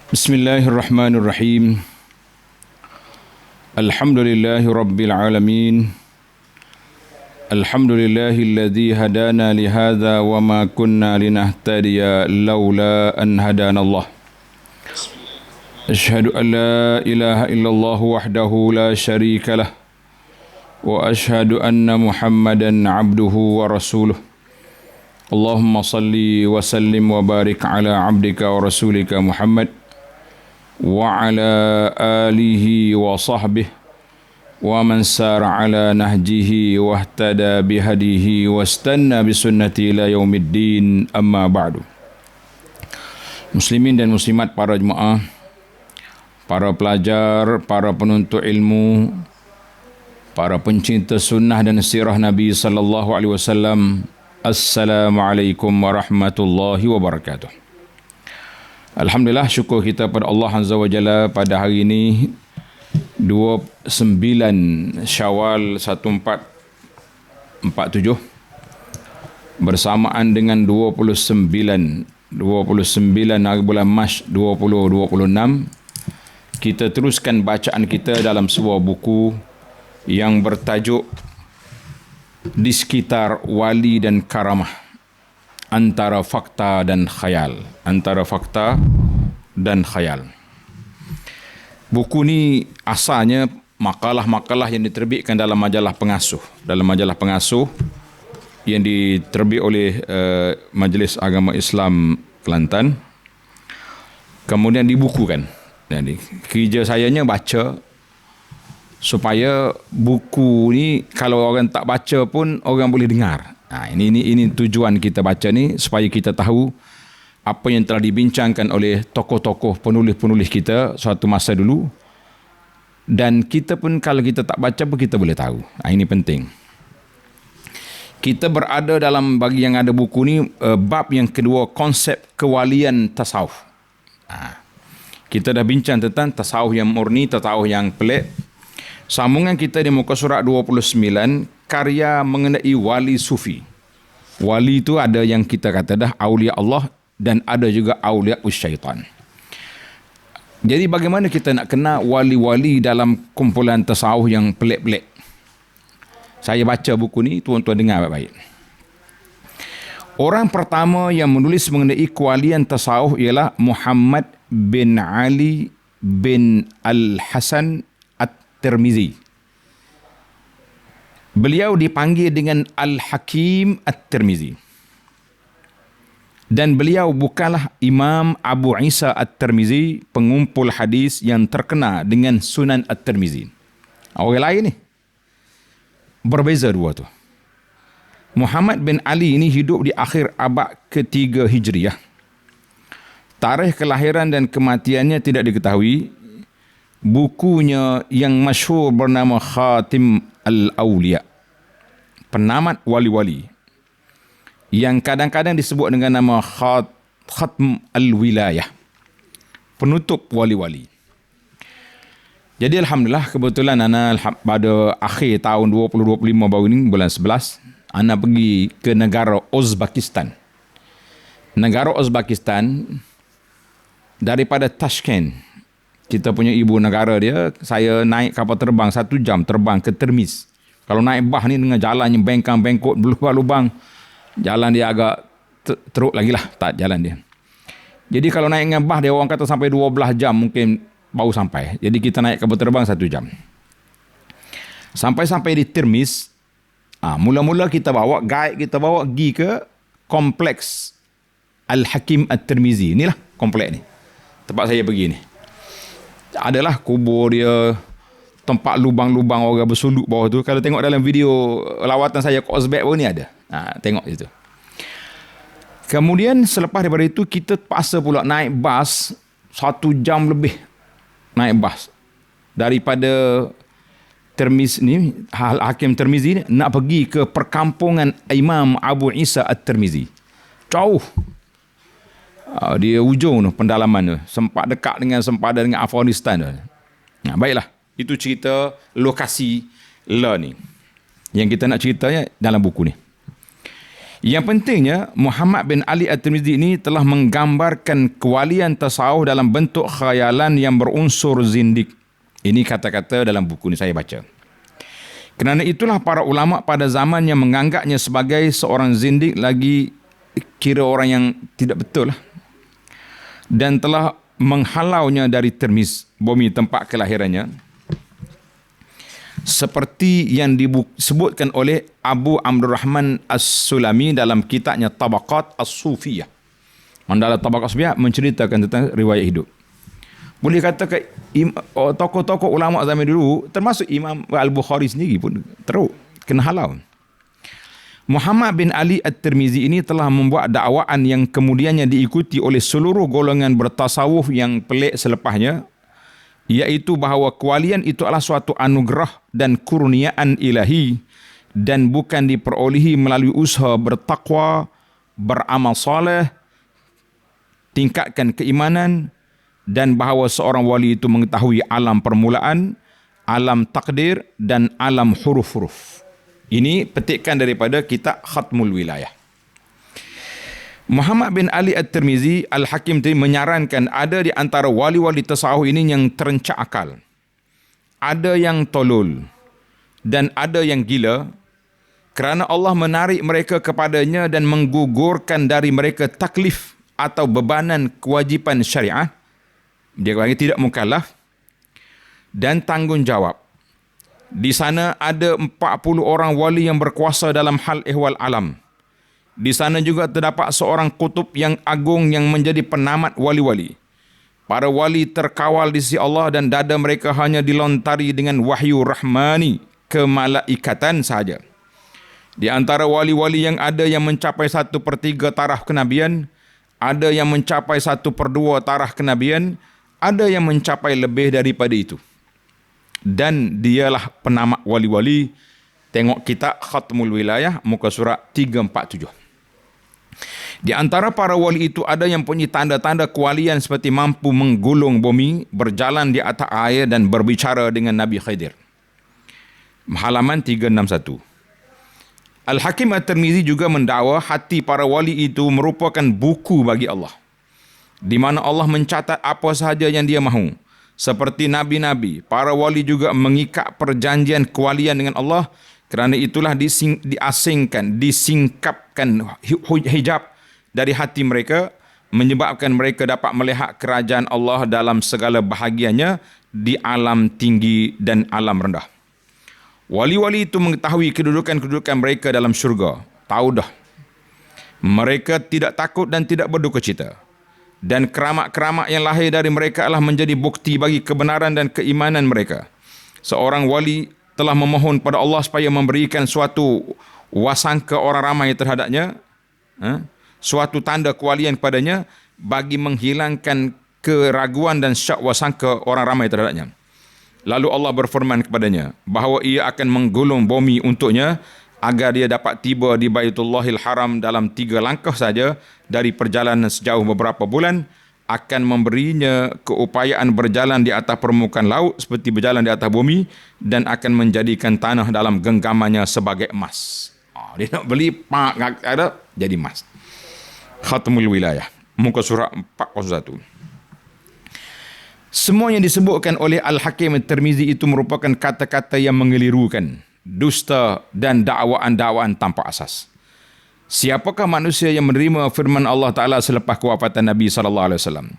Bismillahirrahmanirrahim. Alhamdulillahi rabbil alamin. Alhamdulillahilladzi hadana lihadza wa ma kunna linahtadiya laula an hadana Allah. Asyhadu an la ilaha illallah wahdahu la syarika lah wa asyhadu anna Muhammadan abduhu wa rasuluh. Allahumma salli wa sallim wa barik ala abdika wa rasulika Muhammad wa ala alihi wa sahbihi wa man sara ala nahjihi wa ihtada bihadihi wa istanna bisunnati ila yaumiddin, amma ba'du. Muslimin dan muslimat, para jemaah, para pelajar, para penuntut ilmu, para pencinta sunnah dan sirah Nabi sallallahu alaihi wasallam, Assalamualaikum warahmatullahi wabarakatuh. Alhamdulillah, syukur kita pada Allah Azza wa Jalla pada hari ini 29 Syawal 1447 bersamaan dengan 29 hari bulan Mac 2026. Kita teruskan bacaan kita dalam sebuah buku yang bertajuk Di Sekitar Wali dan Karamah, Antara Fakta dan Khayal. Antara Fakta dan Khayal. Buku ni asalnya makalah-makalah yang diterbitkan dalam majalah Pengasuh. Dalam majalah Pengasuh yang diterbit oleh Majlis Agama Islam Kelantan. Kemudian dibukukan. Jadi kerja sayanya baca supaya buku ni kalau orang tak baca pun orang boleh dengar. Ini tujuan kita baca ni, supaya kita tahu apa yang telah dibincangkan oleh tokoh-tokoh penulis-penulis kita suatu masa dulu, dan kita pun kalau kita tak baca pun kita boleh tahu. Ini penting. Kita berada dalam, bagi yang ada buku ni, bab yang kedua, konsep kewalian tasawuf. Kita dah bincang tentang tasawuf yang murni, tasawuf yang pelik. Sambungan kita di muka surat 29, karya mengenai wali sufi. Wali itu ada yang kita kata dah aulia Allah, dan ada juga aulia syaitan. Jadi bagaimana kita nak kenal wali-wali dalam kumpulan tasawuf yang pelik-pelik? Saya baca buku ni, tuan-tuan dengar baik-baik. Orang pertama yang menulis mengenai kewalian tasawuf ialah Muhammad bin Ali bin Al-Hasan At-Tirmizi. Beliau dipanggil dengan Al-Hakim At-Tirmizi. Dan beliau bukanlah Imam Abu Isa At-Tirmizi, pengumpul hadis yang terkenal dengan Sunan At-Tirmizi. Orang lain ni. Berbeza dua tu. Muhammad bin Ali ini hidup di akhir abad ke-3 Hijriah. Tarikh kelahiran dan kematiannya tidak diketahui. Bukunya yang masyhur bernama Khatim Al-Awliya, penamat wali-wali, yang kadang-kadang disebut dengan nama Khatm Al-Wilayah, penutup wali-wali. Jadi Alhamdulillah, kebetulan ana pada akhir tahun 2025 baru ini, bulan 11, ana pergi ke negara Uzbekistan. Negara Uzbekistan, daripada Tashkent, kita punya ibu negara dia, saya naik kapal terbang 1 jam terbang ke Termiz. Kalau naik bah ni dengan jalan yang bengkang-bengkok, berlubang-lubang, jalan dia agak teruk lagi lah, tak jalan dia. Jadi kalau naik dengan bah dia, orang kata sampai 12 jam mungkin baru sampai. Jadi kita naik kapal terbang 1 jam. Sampai-sampai di Termiz, mula-mula kita bawa guide, kita bawa pergi ke kompleks Al-Hakim At-Tirmizi. Inilah kompleks ni, tempat saya pergi ni. Adalah kubur dia, tempat lubang-lubang orang bersuluk bawah tu. Kalau tengok dalam video lawatan saya ke Uzbek pun ni ada. Tengok situ. Kemudian selepas daripada itu, kita terpaksa pula naik bas 1 jam lebih. Naik bas daripada Termiz ni, Hakim Tirmizi ni, nak pergi ke perkampungan Imam Abu Isa At-Tirmizi. Jauh. Dia ujung tu pendalaman tu, sempat dekat dengan sempadan dengan Afghanistan tu. Baiklah, itu cerita lokasi ni yang kita nak ceritanya dalam buku ni. Yang pentingnya, Muhammad bin Ali At-Tirmizi ini telah menggambarkan kewalian tasawuf dalam bentuk khayalan yang berunsur zindik. Ini kata-kata dalam buku ini saya baca. Kerana itulah para ulama pada zamannya menganggapnya sebagai seorang zindik, lagi kira orang yang tidak betul lah. Dan telah menghalaunya dari Tirmiz, bumi tempat kelahirannya. Seperti yang disebutkan oleh Abu Amr Rahman As-Sulami dalam kitabnya Tabaqat As-Sufiyah. Dalam Tabaqat As-Sufiyah menceritakan tentang riwayat hidup. Boleh katakan tokoh-tokoh ulama zaman dulu, termasuk Imam Al-Bukhari sendiri pun teruk kena halau. Muhammad bin Ali At-Tirmizi ini telah membuat dakwaan yang kemudiannya diikuti oleh seluruh golongan bertasawuf yang pelik selepasnya, iaitu bahawa kewalian itu adalah suatu anugerah dan kurniaan ilahi dan bukan diperolehi melalui usaha bertakwa, beramal soleh, tingkatkan keimanan, dan bahawa seorang wali itu mengetahui alam permulaan, alam takdir dan alam huruf-huruf. Ini petikan daripada kitab Khatmul Wilayah. Muhammad bin Ali At-Tirmizi Al-Hakim tadi menyarankan ada di antara wali-wali tasawuf ini yang terencak akal, ada yang tolol dan ada yang gila, kerana Allah menarik mereka kepadanya dan menggugurkan dari mereka taklif atau bebanan kewajipan syariat. Dia kata tidak mukallaf dan tanggungjawab. Di sana ada 40 orang wali yang berkuasa dalam hal ehwal alam. Di sana juga terdapat seorang kutub yang agung yang menjadi penamat wali-wali. Para wali terkawal di sisi Allah dan dada mereka hanya dilontari dengan wahyu rahmani kemalaikatan sahaja. Di antara wali-wali yang ada yang mencapai 1/3 taraf kenabian, ada yang mencapai 1/2 taraf kenabian, ada yang mencapai lebih daripada itu. Dan dialah penamat wali-wali. Tengok kitab Khatmul Wilayah, muka surat 347. Di antara para wali itu ada yang punya tanda-tanda kewalian seperti mampu menggulung bumi, berjalan di atas air dan berbicara dengan Nabi Khidir. Halaman 361. Al-Hakim At-Tirmizi juga mendakwa hati para wali itu merupakan buku bagi Allah, di mana Allah mencatat apa sahaja yang dia mahu. Seperti nabi-nabi, para wali juga mengikat perjanjian kewalian dengan Allah. Kerana itulah disingkapkan hijab dari hati mereka, menyebabkan mereka dapat melihat kerajaan Allah dalam segala bahagiannya di alam tinggi dan alam rendah. Wali-wali itu mengetahui kedudukan-kedudukan mereka dalam syurga. Tahu dah. Mereka tidak takut dan tidak berduka cita. Dan keramat-keramat yang lahir dari mereka adalah menjadi bukti bagi kebenaran dan keimanan mereka. Seorang wali telah memohon pada Allah supaya memberikan suatu wasangka orang ramai terhadapnya, suatu tanda kewalian kepadanya bagi menghilangkan keraguan dan syak wasangka orang ramai terhadapnya. Lalu Allah berfirman kepadanya bahawa ia akan menggulung bumi untuknya agar dia dapat tiba di Baitullahil Haram dalam 3 langkah saja dari perjalanan sejauh beberapa bulan, akan memberinya keupayaan berjalan di atas permukaan laut seperti berjalan di atas bumi, dan akan menjadikan tanah dalam genggamannya sebagai emas. Dia nak beli ada jadi emas. Khatmul Wilayah, muka surat 401. Semua yang disebutkan oleh Al-Hakim At-Tirmizi itu merupakan kata-kata yang mengelirukan, dusta dan dakwaan-dakwaan tanpa asas. Siapakah manusia yang menerima firman Allah Ta'ala selepas kewafatan Nabi SAW?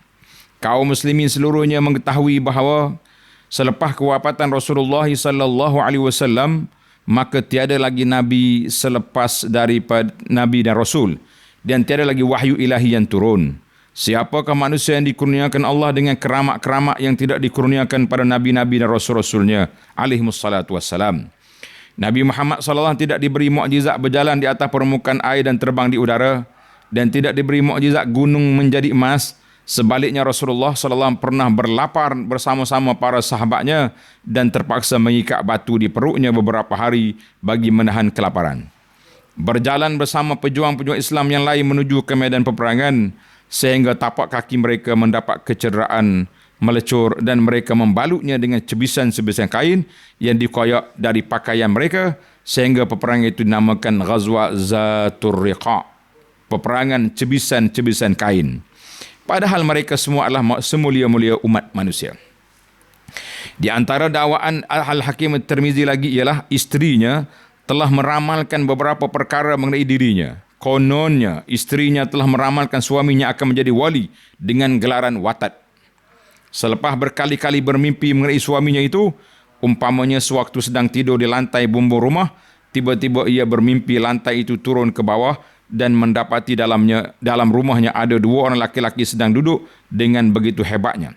Kaum muslimin seluruhnya mengetahui bahawa selepas kewafatan Rasulullah SAW, maka tiada lagi Nabi selepas daripada Nabi dan Rasul, dan tiada lagi wahyu ilahi yang turun. Siapakah manusia yang dikurniakan Allah dengan keramat-keramat yang tidak dikurniakan pada Nabi-Nabi dan Rasul-Rasulnya alaihimussalatu wassalam? Nabi Muhammad SAW tidak diberi mukjizat berjalan di atas permukaan air dan terbang di udara, dan tidak diberi mukjizat gunung menjadi emas. Sebaliknya Rasulullah SAW pernah berlapar bersama-sama para sahabatnya dan terpaksa mengikat batu di perutnya beberapa hari bagi menahan kelaparan. Berjalan bersama pejuang-pejuang Islam yang lain menuju ke medan peperangan, sehingga tapak kaki mereka mendapat kecederaan, melecur, dan mereka membalutnya dengan cebisan-cebisan kain yang dikoyak dari pakaian mereka, sehingga peperangan itu dinamakan Ghazwa Zatur Riqa, peperangan cebisan-cebisan kain. Padahal mereka semua adalah semulia-mulia umat manusia. Di antara dakwaan Al-Hakim At-Tirmizi lagi ialah isterinya telah meramalkan beberapa perkara mengenai dirinya. Kononnya isterinya telah meramalkan suaminya akan menjadi wali dengan gelaran watat. Selepas berkali-kali bermimpi mengenai suaminya itu, umpamanya sewaktu sedang tidur di lantai bumbung rumah, tiba-tiba ia bermimpi lantai itu turun ke bawah dan mendapati dalam rumahnya ada dua orang laki-laki sedang duduk dengan begitu hebatnya.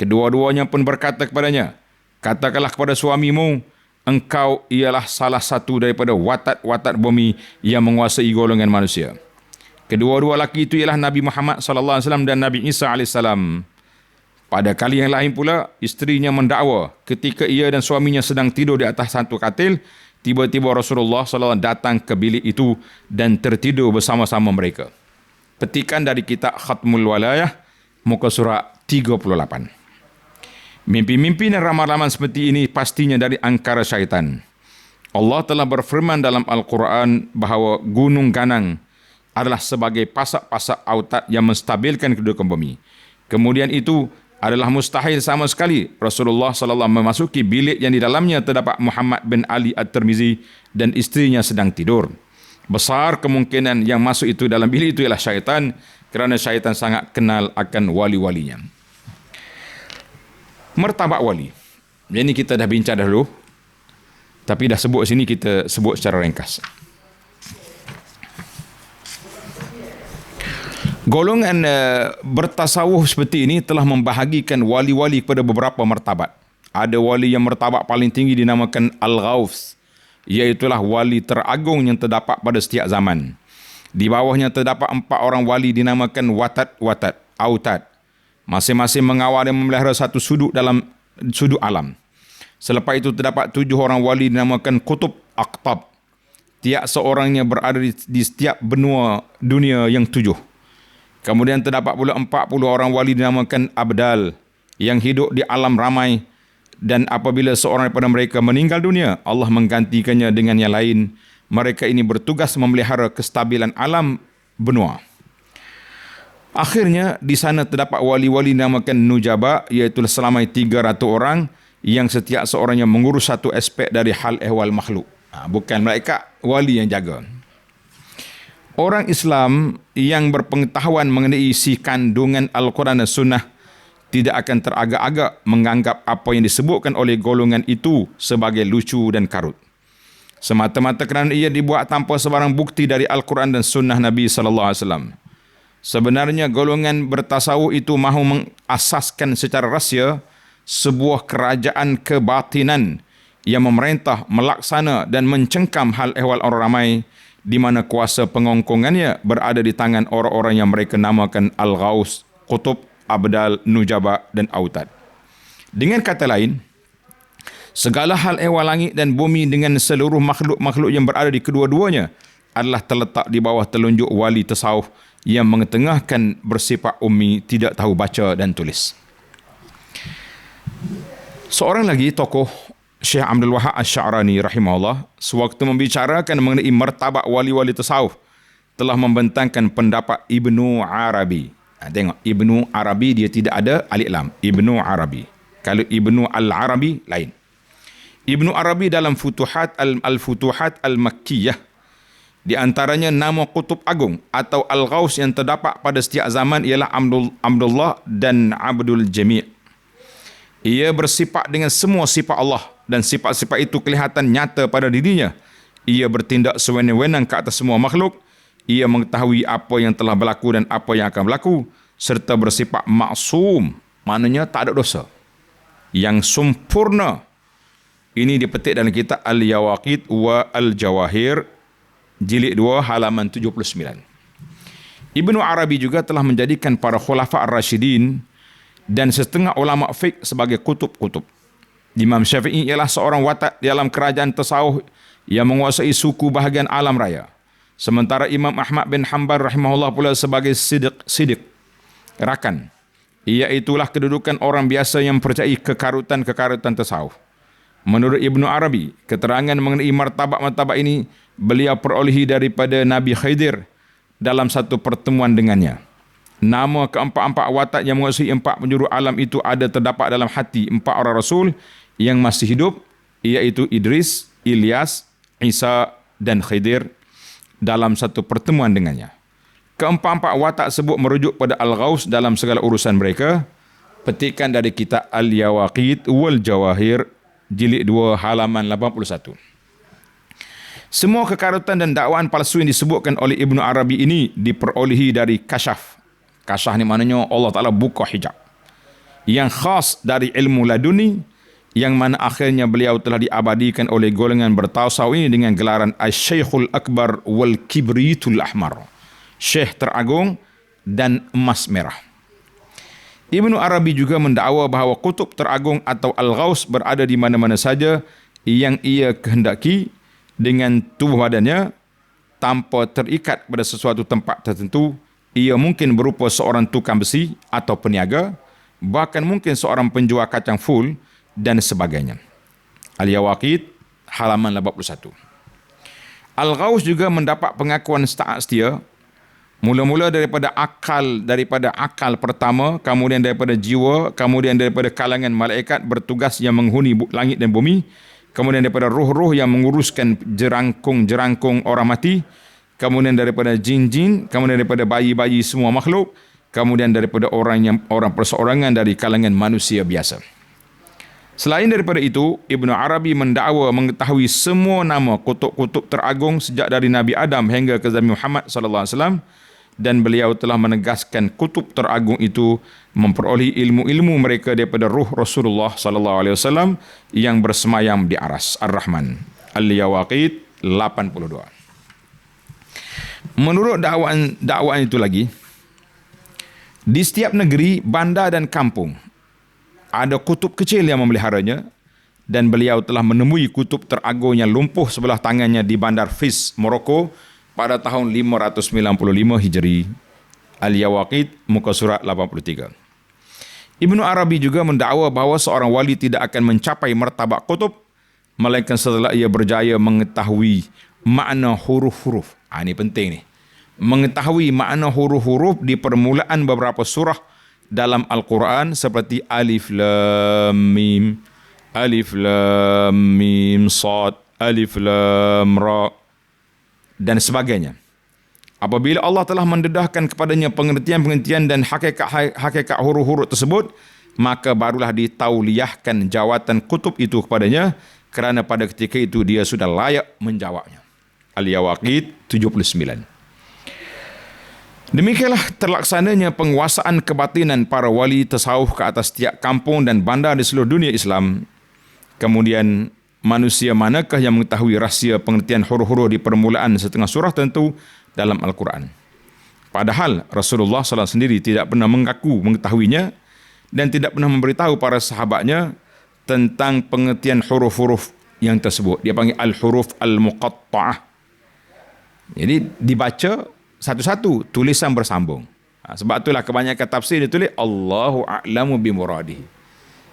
Kedua-duanya pun berkata kepadanya, katakanlah kepada suamimu, engkau ialah salah satu daripada watat-watat bumi yang menguasai golongan manusia. Kedua-dua lelaki itu ialah Nabi Muhammad SAW dan Nabi Isa AS. Pada kali yang lain pula, isterinya mendakwa ketika ia dan suaminya sedang tidur di atas satu katil, tiba-tiba Rasulullah SAW datang ke bilik itu dan tertidur bersama-sama mereka. Petikan dari kitab Khatmul Walayah, muka surat 38. Mimpi-mimpi dan ramalan seperti ini pastinya dari angkara syaitan. Allah telah berfirman dalam Al-Quran bahawa gunung ganang adalah sebagai pasak-pasak autat yang menstabilkan kedudukan bumi. Kemudian itu adalah mustahil sama sekali Rasulullah SAW memasuki bilik yang di dalamnya terdapat Muhammad bin Ali At-Tirmizi dan isterinya sedang tidur. Besar kemungkinan yang masuk itu dalam bilik itu ialah syaitan, kerana syaitan sangat kenal akan wali-walinya. Martabat wali. Ini kita dah bincang dahulu, tapi dah sebut sini, kita sebut secara ringkas. Golongan bertasawuf seperti ini telah membahagikan wali-wali kepada beberapa martabat. Ada wali yang martabat paling tinggi dinamakan Al-Ghaus, iaitulah wali teragung yang terdapat pada setiap zaman. Di bawahnya terdapat 4 orang wali dinamakan Watat, Autad. Masing-masing mengawal dan memelihara satu sudut dalam sudut alam. Selepas itu terdapat 7 orang wali dinamakan Kutub, Aqtab. Tiap seorangnya berada di setiap benua dunia yang 7. Kemudian terdapat pula 40 orang wali dinamakan Abdal yang hidup di alam ramai, dan apabila seorang daripada mereka meninggal dunia, Allah menggantikannya dengan yang lain. Mereka ini bertugas memelihara kestabilan alam benua. Akhirnya di sana terdapat wali-wali dinamakan Nujaba, iaitu selama 300 orang yang setiap seorangnya mengurus satu aspek dari hal ehwal makhluk. Bukan malaikat, wali yang jaga. Orang Islam yang berpengetahuan mengenai isi kandungan Al-Quran dan Sunnah tidak akan teragak-agak menganggap apa yang disebutkan oleh golongan itu sebagai lucu dan karut, semata-mata kerana ia dibuat tanpa sebarang bukti dari Al-Quran dan Sunnah Nabi SAW. Sebenarnya golongan bertasawuf itu mahu mengasaskan secara rahsia sebuah kerajaan kebatinan yang memerintah, melaksana dan mencengkam hal ehwal orang ramai, di mana kuasa pengongkongannya berada di tangan orang-orang yang mereka namakan Al-Ghaus, Qutub, Abdal, Nujaba dan Autad. Dengan kata lain, segala hal ehwal langit dan bumi dengan seluruh makhluk-makhluk yang berada di kedua-duanya adalah terletak di bawah telunjuk wali tasawuf yang mengetengahkan bersifat ummi, tidak tahu baca dan tulis. Seorang lagi tokoh, Syekh Abdul Wahab Asy-Sya'rani rahimahullah, sewaktu membicarakan mengenai martabat wali-wali tasawuf, telah membentangkan pendapat Ibnu Arabi. Tengok, Ibnu Arabi dia tidak ada alif lam. Ibnu Arabi. Kalau Ibnu Al-Arabi lain. Ibnu Arabi dalam Al-Futuhat Al-Makkiyah, di antaranya nama Kutub Agung atau Al-Ghaus yang terdapat pada setiap zaman ialah Abdullah dan Abdul Jami'. Ia bersifat dengan semua sifat Allah dan sifat-sifat itu kelihatan nyata pada dirinya. Ia bertindak sewenang-wenang ke atas semua makhluk. Ia mengetahui apa yang telah berlaku dan apa yang akan berlaku, serta bersifat maksum, maknanya tak ada dosa, yang sempurna. Ini dipetik dalam kitab Al-Yawaqid wa Al-Jawahir, jilid 2 halaman 79. Ibnu Arabi juga telah menjadikan para khulafa ar-rasyidin dan setengah ulama fiqh sebagai kutub-kutub. Imam Syafi'i ialah seorang watak dalam kerajaan tasawuf yang menguasai suku bahagian alam raya. Sementara Imam Ahmad bin Hanbal rahimahullah pula sebagai sidiq, rakan. Iaitulah kedudukan orang biasa yang percayai kekarutan tasawuf. Menurut Ibnu Arabi, keterangan mengenai martabat-martabat ini beliau perolehi daripada Nabi Khidir dalam satu pertemuan dengannya. Nama keempat-empat watak yang menguasai empat penjuru alam itu ada terdapat dalam hati empat orang Rasul yang masih hidup, iaitu Idris, Ilyas, Isa dan Khidir dalam satu pertemuan dengannya. Keempat-empat watak tersebut merujuk pada Al-Ghaus dalam segala urusan mereka. Petikan dari kitab Al-Yawaqit wal Jawahir, jilid 2 halaman 81. Semua kekarutan dan dakwaan palsu yang disebutkan oleh Ibnu Arabi ini diperolehi dari kasyaf. Kasyaf ni maknanya Allah Ta'ala buka hijab. Yang khas dari ilmu laduni, yang mana akhirnya beliau telah diabadikan oleh golongan bertawassauf ini dengan gelaran Asy-Syekhul Akbar wal Kibritul Ahmar. Syekh teragung dan emas merah. Ibnu Arabi juga mendakwa bahawa kutub teragung atau Al-Ghaus berada di mana-mana saja yang ia kehendaki dengan tubuh badannya tanpa terikat pada sesuatu tempat tertentu. Ia mungkin berupa seorang tukang besi atau peniaga, bahkan mungkin seorang penjual kacang full dan sebagainya. Al-Yawaqit halaman 81. Al-Ghaus juga mendapat pengakuan setaat setia mula-mula daripada akal pertama, kemudian daripada jiwa, kemudian daripada kalangan malaikat bertugas yang menghuni langit dan bumi, kemudian daripada roh-roh yang menguruskan jerangkung orang mati, kemudian daripada jin-jin, kemudian daripada bayi-bayi semua makhluk, kemudian daripada orang perseorangan dari kalangan manusia biasa. Selain daripada itu, Ibnu Arabi mendakwa mengetahui semua nama kutub-kutub teragung sejak dari Nabi Adam hingga ke zaman Muhammad sallallahu alaihi wasallam, dan beliau telah menegaskan kutub teragung itu memperoleh ilmu-ilmu mereka daripada ruh Rasulullah sallallahu alaihi wasallam yang bersemayam di aras Ar-Rahman. Al-Yawaqit 82. Menurut dakwaan itu lagi, di setiap negeri, bandar dan kampung ada kutub kecil yang memeliharanya, dan beliau telah menemui kutub teragung yang lumpuh sebelah tangannya di bandar Fis, Morocco pada tahun 595 Hijri. Al-Yawaqit muka surat 83. Ibnu Arabi juga mendakwa bahawa seorang wali tidak akan mencapai martabat kutub melainkan setelah ia berjaya mengetahui makna huruf-huruf. Ini penting ni. Mengetahui makna huruf-huruf di permulaan beberapa surah dalam Al-Quran seperti Alif Lam Mim, Alif Lam Mim Sad, Alif Lam Ra dan sebagainya. Apabila Allah telah mendedahkan kepadanya pengertian-pengertian dan hakikat huruf-huruf tersebut, maka barulah ditauliyahkan jawatan kutub itu kepadanya, kerana pada ketika itu dia sudah layak menjawabnya. Al-Yawaqit 79. Demikianlah terlaksananya penguasaan kebatinan para wali tasawuf ke atas tiap kampung dan bandar di seluruh dunia Islam. Kemudian manusia manakah yang mengetahui rahsia pengertian huruf-huruf di permulaan setengah surah tentu dalam Al-Quran. Padahal Rasulullah SAW sendiri tidak pernah mengaku mengetahuinya dan tidak pernah memberitahu para sahabatnya tentang pengertian huruf-huruf yang tersebut. Dia panggil al-huruf al-muqatta'ah. Jadi dibaca satu-satu, tulisan bersambung. Sebab itulah kebanyakan tafsir ditulis Allahu a'lamu bimuradihi.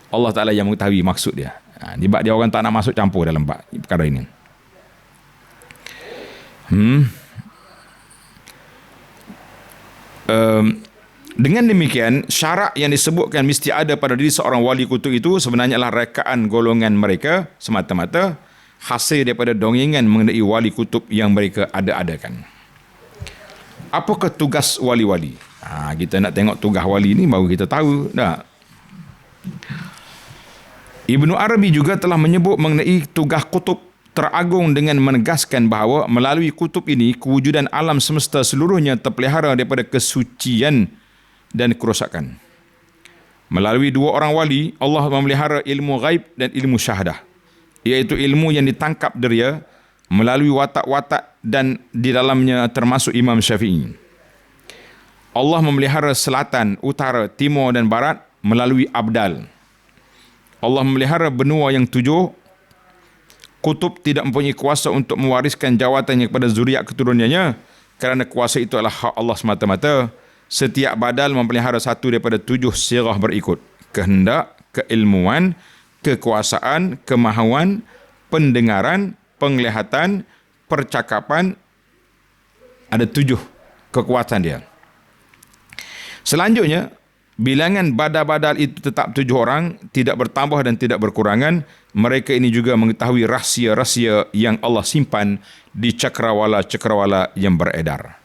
Allah Ta'ala yang mengetahui maksud dia. Sebab dia orang tak nak masuk campur dalam perkara ini. Dengan demikian, syarat yang disebutkan mesti ada pada diri seorang wali kutub itu sebenarnya adalah rekaan golongan mereka semata-mata, hasil daripada dongengan mengenai wali kutub yang mereka ada-adakan. Apakah tugas wali-wali? Kita nak tengok tugas wali ni baru kita tahu. Ibnu Arabi juga telah menyebut mengenai tugas kutub teragung dengan menegaskan bahawa melalui kutub ini kewujudan alam semesta seluruhnya terpelihara daripada kesucian dan kerosakan. Melalui dua orang wali, Allah memelihara ilmu ghaib dan ilmu syahadah, iaitu ilmu yang ditangkap deria melalui watak-watak dan di dalamnya termasuk Imam Syafi'i. Allah memelihara selatan, utara, timur dan barat melalui abdal. Allah memelihara benua yang 7. Kutub tidak mempunyai kuasa untuk mewariskan jawatannya kepada zuriat keturunannya, kerana kuasa itu adalah hak Allah semata-mata. Setiap badal memelihara satu daripada 7 sirah berikut: kehendak, keilmuan, kekuasaan, kemahuan, pendengaran, penglihatan, percakapan. Ada 7 kekuatan dia. Selanjutnya, bilangan badal-badal itu tetap 7 orang, tidak bertambah dan tidak berkurangan. Mereka ini juga mengetahui rahsia-rahsia yang Allah simpan di cakrawala-cakrawala yang beredar.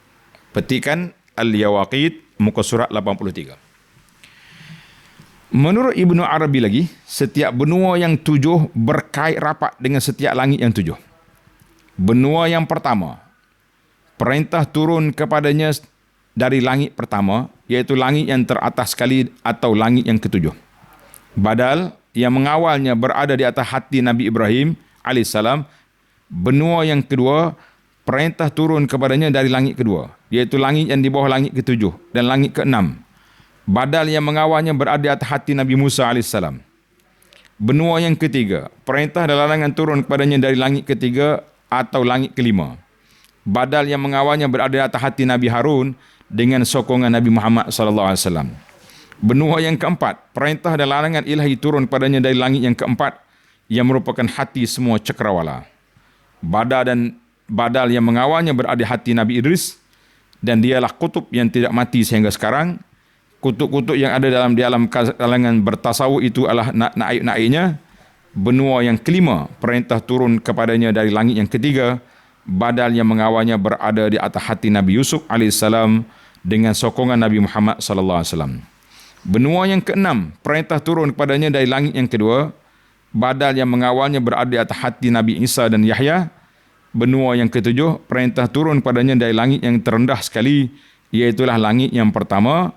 Petikan Al-Yawaqit, muka surat 83. Menurut Ibnu Arabi lagi, setiap benua yang 7 berkait rapat dengan setiap langit yang 7. Benua yang pertama, perintah turun kepadanya dari langit pertama, iaitu langit yang teratas sekali atau langit yang ke-7. Badal yang mengawalnya berada di atas hati Nabi Ibrahim AS. Benua yang kedua, perintah turun kepadanya dari langit kedua, iaitu langit yang di bawah langit ke-7 dan langit ke-6. Badal yang mengawalnya berada di atas hati Nabi Musa AS. Benua yang ketiga, perintah dan larangan turun kepadanya dari langit ketiga atau langit kelima. Badal yang mengawalnya berada di atas hati Nabi Harun dengan sokongan Nabi Muhammad SAW. Benua yang keempat, perintah dan larangan ilahi turun padanya dari langit yang keempat yang merupakan hati semua cakrawala. Badal yang mengawalnya berada di hati Nabi Idris dan dialah kutub yang tidak mati sehingga sekarang. Kutub-kutub yang ada dalam kalangan bertasawuf itu adalah naib-naibnya. Benua yang kelima, perintah turun kepadanya dari langit yang ketiga. Badal yang mengawalnya berada di atas hati Nabi Yusuf AS dengan sokongan Nabi Muhammad SAW. Benua yang keenam, perintah turun kepadanya dari langit yang kedua. Badal yang mengawalnya berada di atas hati Nabi Isa dan Yahya. Benua yang ketujuh, perintah turun kepadanya dari langit yang terendah sekali, iaitulah langit yang pertama.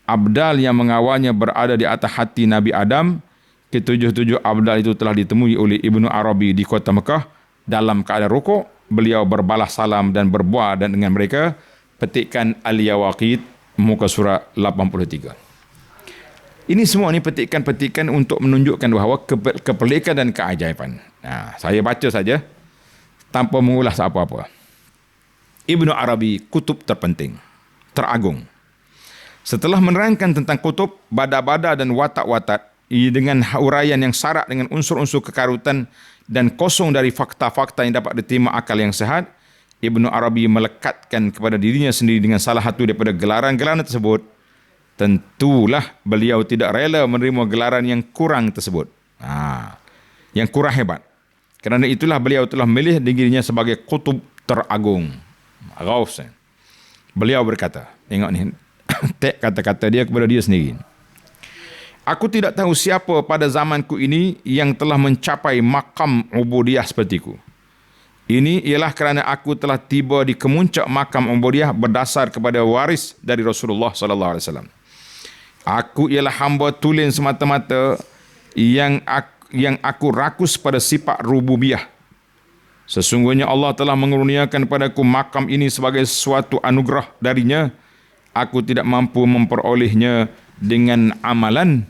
Abdal yang mengawalnya berada di atas hati Nabi Adam. Ketujuh-tujuh abdal itu telah ditemui oleh Ibnu Arabi di kota Mekah dalam keadaan rukuk. Beliau berbalas salam dan berbual dan dengan mereka. Petikan Al-Yawaqit, muka surat 83. Ini semua ni petikan-petikan untuk menunjukkan bahawa kepelikan dan keajaiban. Nah, saya baca saja tanpa mengulas apa-apa. Ibnu Arabi, kutub terpenting, teragung. Setelah menerangkan tentang kutub, bada-bada dan watak-watak dengan uraian yang syarat dengan unsur-unsur kekarutan dan kosong dari fakta-fakta yang dapat diterima akal yang sehat, Ibnu Arabi melekatkan kepada dirinya sendiri dengan salah satu daripada gelaran-gelaran tersebut. Tentulah beliau tidak rela menerima gelaran yang kurang tersebut. Yang kurang hebat. Kerana itulah beliau telah memilih dirinya sebagai kutub teragung. Ghaus. Beliau berkata, tengok ni, tek kata-kata dia kepada dia sendiri. Aku tidak tahu siapa pada zamanku ini yang telah mencapai makam ubudiyah sepertiku. Ini ialah kerana aku telah tiba di kemuncak makam ubudiyah berdasar kepada waris dari Rasulullah SAW. Aku ialah hamba tulen semata-mata yang aku rakus pada sifat rububiyah. Sesungguhnya Allah telah mengurniakan padaku makam ini sebagai suatu anugerah darinya. Aku tidak mampu memperolehnya dengan amalan,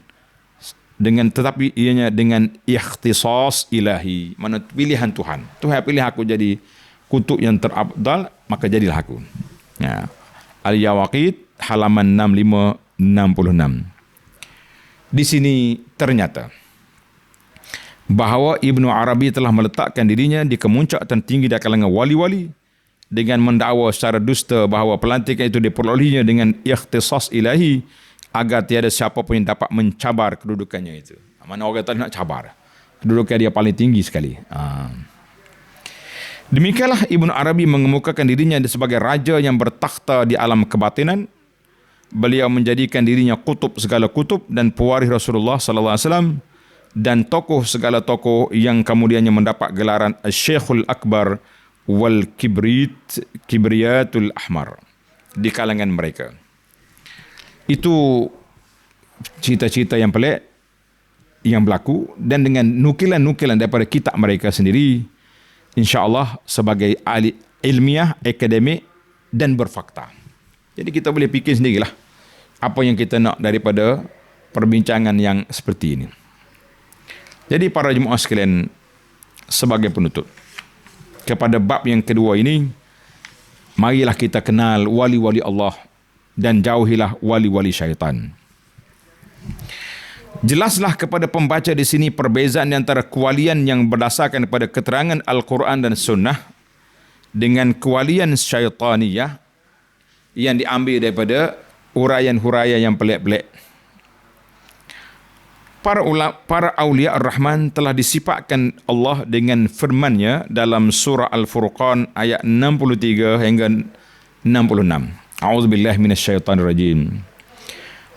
tetapi ianya dengan ikhtisas ilahi, mana pilihan Tuhan. Tuhan pilih aku jadi kutub yang terabdal, maka jadilah aku. Ya. Al-Yawaqit halaman 65-66. Di sini ternyata bahawa Ibnu Arabi telah meletakkan dirinya di kemuncak tertinggi di kalangan wali-wali dengan mendakwa secara dusta bahawa pelantikan itu diperolehnya dengan ikhtisas ilahi agar tiada siapa pun yang dapat mencabar kedudukannya itu. Mana orang tak nak cabar. Kedudukan dia paling tinggi sekali. Demikianlah Ibnu Arabi mengemukakan dirinya sebagai raja yang bertakhta di alam kebatinan. Beliau menjadikan dirinya kutub segala kutub dan pewaris Rasulullah sallallahu alaihi wasallam dan tokoh segala tokoh yang kemudiannya mendapat gelaran Syekhul Akbar wal Kibriyatul Ahmar di kalangan mereka. Itu cerita-cerita yang pelik yang berlaku dan dengan nukilan-nukilan daripada kitab mereka sendiri, insya-Allah sebagai ahli ilmiah, akademik dan berfakta. Jadi kita boleh fikir sendirilah apa yang kita nak daripada perbincangan yang seperti ini. Jadi para jemaah sekalian, sebagai penutup kepada bab yang kedua ini, marilah kita kenal wali-wali Allah dan jauhilah wali-wali syaitan. Jelaslah kepada pembaca di sini perbezaan antara kewalian yang berdasarkan pada keterangan Al-Quran dan Sunnah dengan kewalian syaitaniyah yang diambil daripada huraian-huraian yang pelik-pelik. Para awliya Ar-Rahman telah disifatkan Allah dengan firman-Nya dalam surah Al-Furqan ayat 63 hingga 66. A'udzubillahi minasyaitonirrajim.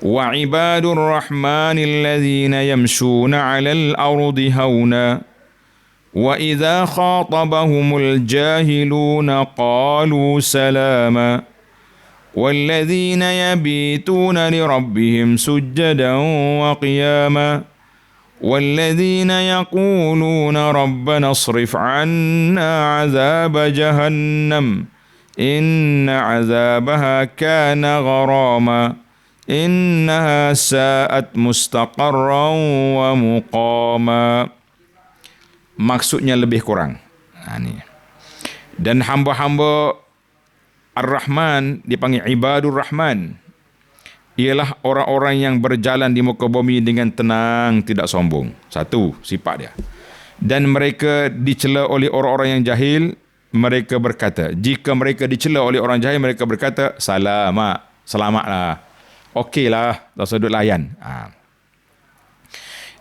Wa ibadur rahmanil ladzina yamshuna 'alal ardi hauna wa idza khatabahumul jahiluna qalu salama والذين يبيتون لربهم سجدا وقياما والذين يقولون ربنا اصرف عنا عذاب جهنم إن عذابها كان غراما إنها ساءت مستقرا ومقاما. Maksudnya lebih kurang. Dan hamba-hamba Ar-Rahman dipanggil Ibadur Rahman, ialah orang-orang yang berjalan di muka bumi dengan tenang, tidak sombong. Satu sifat dia. Dan mereka dicela oleh orang-orang yang jahil, mereka berkata, jika mereka dicela oleh orang jahil, mereka berkata, selamatlah, okeylah, tak usah duduk layan.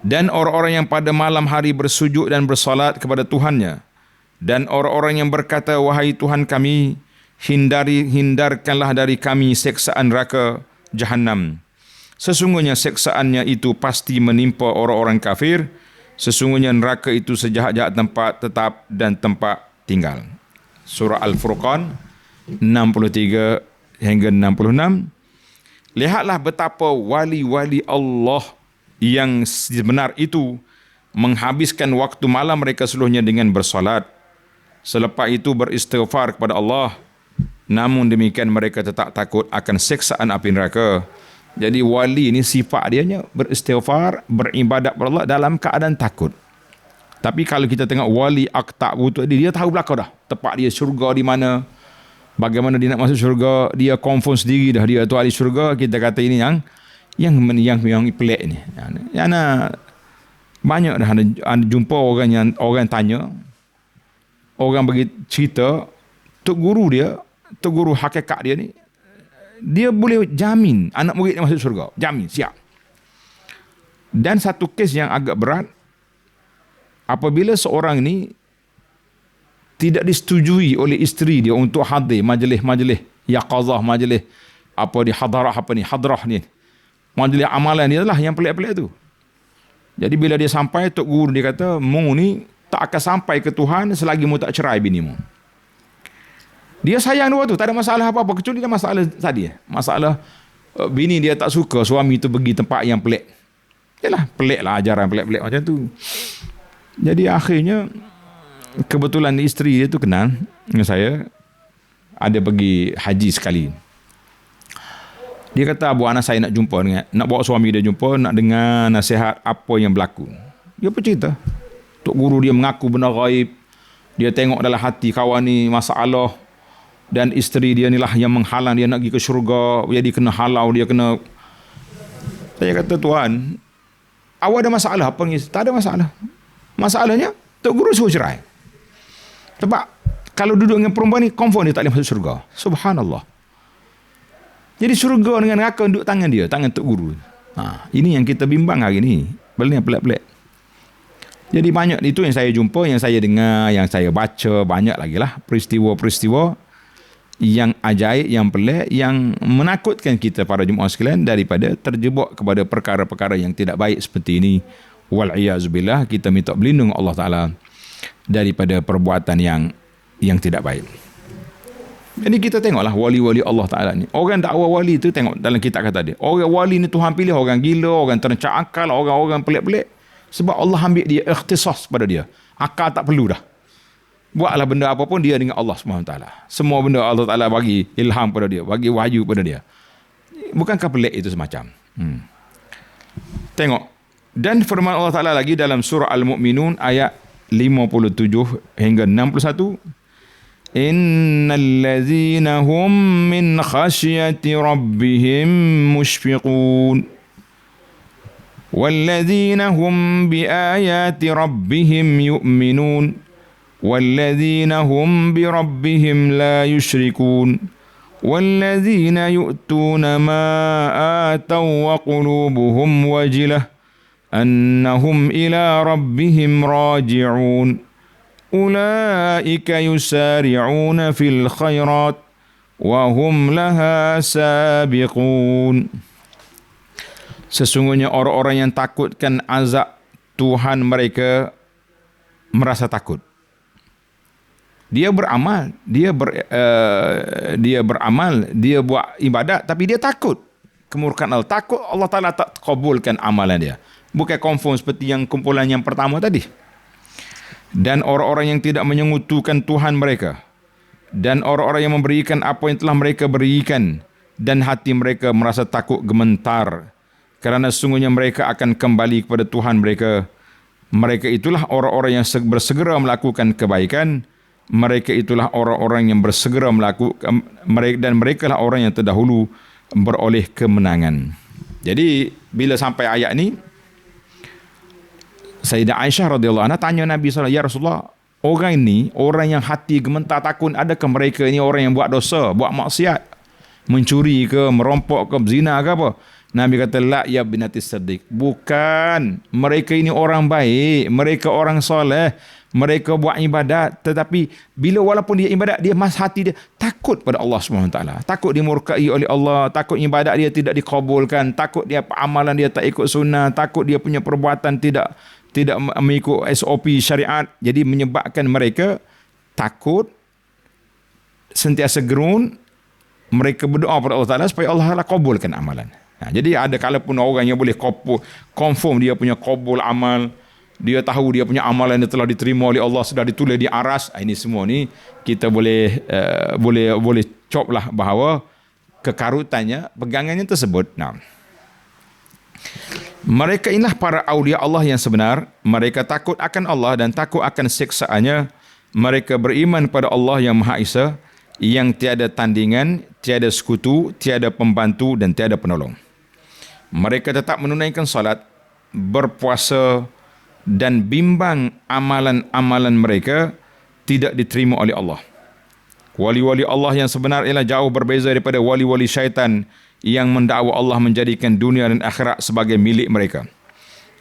Dan orang-orang yang pada malam hari bersujud dan bersolat kepada Tuhannya, dan orang-orang yang berkata, wahai Tuhan kami, hindarkanlah dari kami seksaan neraka Jahannam. Sesungguhnya seksaannya itu pasti menimpa orang-orang kafir. Sesungguhnya neraka itu sejahat-jahat tempat tetap dan tempat tinggal. Surah Al-Furqan 63 hingga 66. Lihatlah betapa wali-wali Allah yang sebenar itu menghabiskan waktu malam mereka seluruhnya dengan bersolat. Selepas itu beristighfar kepada Allah. Namun demikian mereka tetap takut akan seksaan api neraka. Jadi wali ini sifat dia beristighfar, beribadat kepada Allah dalam keadaan takut. Tapi kalau kita tengok wali akta butuh dia tahu belakang dah tempat dia syurga di mana, bagaimana dia nak masuk syurga, dia confirm sendiri dah dia tu ahli syurga. Kita kata ini yang pelik ni. Yana banyak dah anda jumpa orang tanya, orang bagi cerita, tok guru hakikat dia ni, dia boleh jamin anak murid dia masuk syurga. Jamin, siap. Dan satu kes yang agak berat, apabila seorang ni tidak disetujui oleh isteri dia untuk hadir majlis-majlis yaqazah, majlis hadrah ni. Majlis amalan dia lah yang pelik-pelik tu. Jadi bila dia sampai, tok guru dia kata, mu ni tak akan sampai ke Tuhan selagi mu tak cerai bini mu. Dia sayang dua tu, tak ada masalah apa-apa, kecuali dia masalah tadi. Masalah bini dia tak suka suami tu pergi tempat yang pelik. Yalah, pelik lah ajaran pelik-pelik macam tu. Jadi akhirnya, kebetulan isteri dia tu kenal dengan saya, ada pergi haji sekali. Dia kata, abu anak saya nak jumpa dengan, nak bawa suami dia jumpa, nak dengar nasihat apa yang berlaku. Dia bercerita. Tok guru dia mengaku benda gaib. Dia tengok dalam hati kawan ni masalah. Dan isteri dia ni lah yang menghalang dia nak pergi ke syurga. Jadi kena halau, dia kena. Saya kata, Tuhan, awak ada masalah apa ni? Tak ada masalah. Masalahnya, tok guru suruh cerai. Sebab kalau duduk dengan perempuan ni, confirm dia tak boleh masuk syurga. Subhanallah. Jadi syurga dengan neraka duduk tangan dia, tangan tok guru. Ini yang kita bimbang hari ni. Benda yang pelik-pelik. Jadi banyak itu yang saya jumpa, yang saya dengar, yang saya baca, banyak lagi lah peristiwa-peristiwa yang ajaib, yang pelik, yang menakutkan kita para jemaah sekalian daripada terjebak kepada perkara-perkara yang tidak baik seperti ini. Wal'iyazubillah, kita minta berlindung Allah Ta'ala daripada perbuatan yang tidak baik. Jadi kita tengoklah wali-wali Allah Ta'ala ni. Orang dakwa wali tu tengok dalam kitab kata dia. Orang wali ni Tuhan pilih orang gila, orang terencak akal, orang-orang pelik-pelik. Sebab Allah ambil dia ikhtisas pada dia. Akal tak perlu dah. Buatlah benda apa pun dia dengan Allah SWT. Semua benda Allah Ta'ala bagi ilham pada dia, bagi wahyu pada dia. Bukankah pelik itu semacam? Tengok. Dan firman Allah Ta'ala lagi dalam surah Al-Mu'minun ayat 57 hingga 61. Innal ladzina hum min khasyati rabbihim mushfiqun. والذين هم بآيات ربهم يؤمنون والذين هم بربهم لا يشركون والذين يؤتون ما آتوا وقلوبهم وجلة أنهم إلى ربهم راجعون أولئك يسارعون في الخيرات وهم لها سابقون. Sesungguhnya orang-orang yang takutkan azab Tuhan mereka merasa takut. Dia beramal, dia buat ibadat, tapi dia takut kemurkaan Allah. Takut Allah Ta'ala tak kabulkan amalan dia. Bukan confirm seperti yang kumpulan yang pertama tadi. Dan orang-orang yang tidak menyekutukan Tuhan mereka, dan orang-orang yang memberikan apa yang telah mereka berikan, dan hati mereka merasa takut gementar, kerana sesungguhnya mereka akan kembali kepada Tuhan mereka. Mereka itulah orang-orang yang bersegera melakukan kebaikan. Mereka itulah orang-orang yang bersegera melakukan, dan mereka lah orang yang terdahulu beroleh kemenangan. Jadi bila sampai ayat ni, Sayyidah Aisyah radhiyallahu anha tanya Nabi SAW, ya Rasulullah, orang ini, orang yang hati gementar takut, adakah mereka ini orang yang buat dosa, buat maksiat, mencuri ke, merompok ke, berzina ke apa? Nabi kata, la ya binati Siddiq. Bukan. Mereka ini orang baik. Mereka orang soleh. Mereka buat ibadat. Tetapi bila walaupun dia ibadat, dia hati dia takut pada Allah SWT. Takut dimurkai oleh Allah. Takut ibadat dia tidak dikabulkan. Takut dia amalan dia tak ikut sunnah. Takut dia punya perbuatan tidak mengikut SOP syariat. Jadi menyebabkan mereka takut, sentiasa gerun. Mereka berdoa pada Allah Ta'ala supaya Allah Ta'ala kabulkan amalan. Jadi ada kalaupun orang yang boleh confirm dia punya kabul amal, dia tahu dia punya amalan yang telah diterima oleh Allah, sudah ditulis di aras, ini semua ni kita boleh cop lah bahawa kekarutannya, pegangannya tersebut. Mereka inilah para awliya Allah yang sebenar. Mereka takut akan Allah dan takut akan siksaannya. Mereka beriman pada Allah yang Maha Esa, yang tiada tandingan, tiada sekutu, tiada pembantu dan tiada penolong. Mereka tetap menunaikan salat, berpuasa dan bimbang amalan-amalan mereka tidak diterima oleh Allah. Wali-wali Allah yang sebenar ialah jauh berbeza daripada wali-wali syaitan yang mendakwa Allah menjadikan dunia dan akhirat sebagai milik mereka.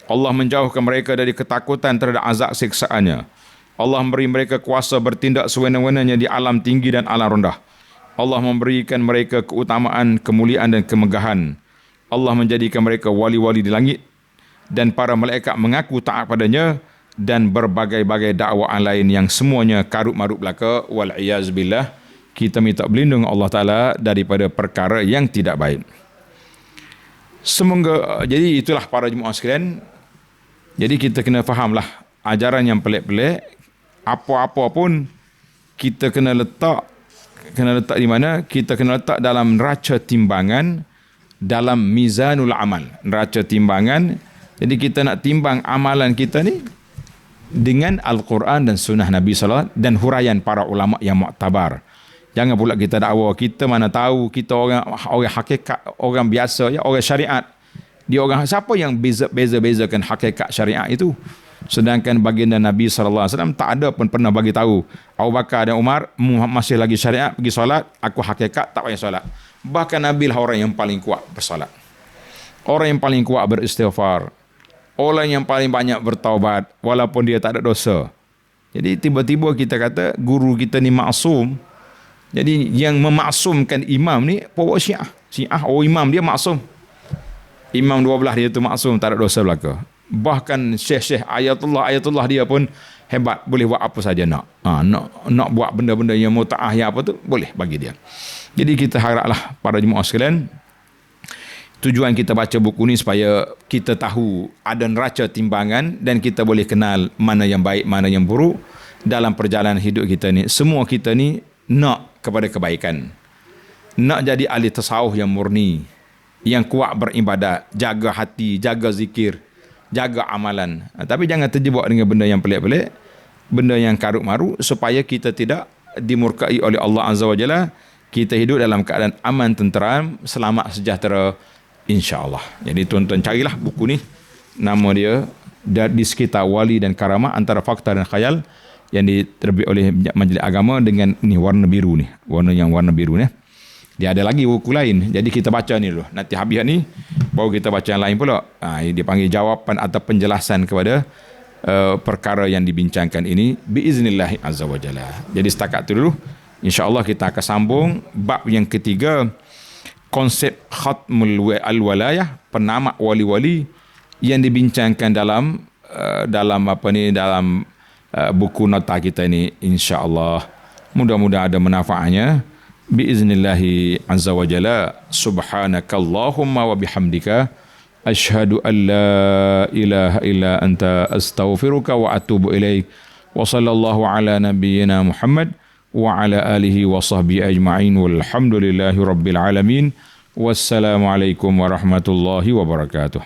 Allah menjauhkan mereka dari ketakutan terhadap azab siksaannya. Allah memberi mereka kuasa bertindak sewenang-wenangnya di alam tinggi dan alam rendah. Allah memberikan mereka keutamaan, kemuliaan dan kemegahan. Allah menjadikan mereka wali-wali di langit, dan para malaikat mengaku taat padanya, dan berbagai-bagai dakwaan lain yang semuanya karut-marut belaka. Wal'iyazbillah. Kita minta berlindung Allah Ta'ala daripada perkara yang tidak baik. Semoga, jadi itulah para jemaah sekalian. Jadi kita kena fahamlah ajaran yang pelik-pelik. Apa-apa pun kita kena letak di mana? Kita kena letak dalam neraca timbangan, dalam mizanul amal, neraca timbangan. Jadi kita nak timbang amalan kita ni dengan Al-Quran dan Sunnah Nabi SAW dan huraian para ulama yang muktabar. Jangan pula kita dakwa kita mana tahu kita orang hakikat, orang biasa, ya, orang syariat. Dia orang siapa yang beza-bezakan hakikat syariat itu? Sedangkan baginda Nabi SAW tak ada pun pernah bagi tahu Abu Bakar dan Umar masih lagi syariat pergi solat, aku hakikat tak payah solat. Bahkan Nabi lah orang yang paling kuat bersolat, orang yang paling kuat beristighfar, orang yang paling banyak bertaubat walaupun dia tak ada dosa. Jadi tiba-tiba kita kata guru kita ni maksum. Jadi yang memaksumkan imam ni pokok Syiah. Imam dia maksum. Imam 12 dia tu maksum, tak ada dosa belaka. Bahkan syekh-syekh ayatullah dia pun hebat, boleh buat apa saja nak. Nak buat benda-benda yang muta'ah yang apa tu boleh bagi dia. Jadi kita haraplah para jemaah sekalian, tujuan kita baca buku ni supaya kita tahu ada neraca timbangan dan kita boleh kenal mana yang baik, mana yang buruk dalam perjalanan hidup kita ni. Semua kita ni nak kepada kebaikan, nak jadi ahli tasawuf yang murni, yang kuat beribadat, jaga hati, jaga zikir, jaga amalan. Tapi jangan terjebak dengan benda yang pelik-pelik, benda yang karut-marut, supaya kita tidak dimurkai oleh Allah Azza wa Jalla. Kita hidup dalam keadaan aman, tenteram, selamat, sejahtera, insya-Allah. Jadi tuan-tuan carilah buku ni nama dia di sekitar wali dan karamah antara fakta dan khayal yang diterbit oleh Majlis Agama dengan ni warna biru ni, warna biru ni. Dia ada lagi buku lain. Jadi kita baca ni dulu. Nanti habis ni baru kita baca yang lain pula. Dia panggil jawapan atau penjelasan kepada perkara yang dibincangkan ini biiznillah azza wajalla. Jadi setakat tu dulu. InsyaAllah kita akan sambung bab yang ketiga, konsep khatmul al-walayah, penamak wali-wali yang dibincangkan dalam buku nota kita ini, insya-Allah. Mudah-mudahan ada manfaatnya biiznillahi azza wa jalla. Subhanakallahumma wa bihamdika asyhadu an la ilaha illa anta astaghfiruka wa atubu ilaik. Wa sallallahu ala nabiyyina Muhammad wa ala alihi wa sahbihi ajma'in walhamdulillahi rabbil alamin. Wassalamualaikum warahmatullahi wabarakatuh.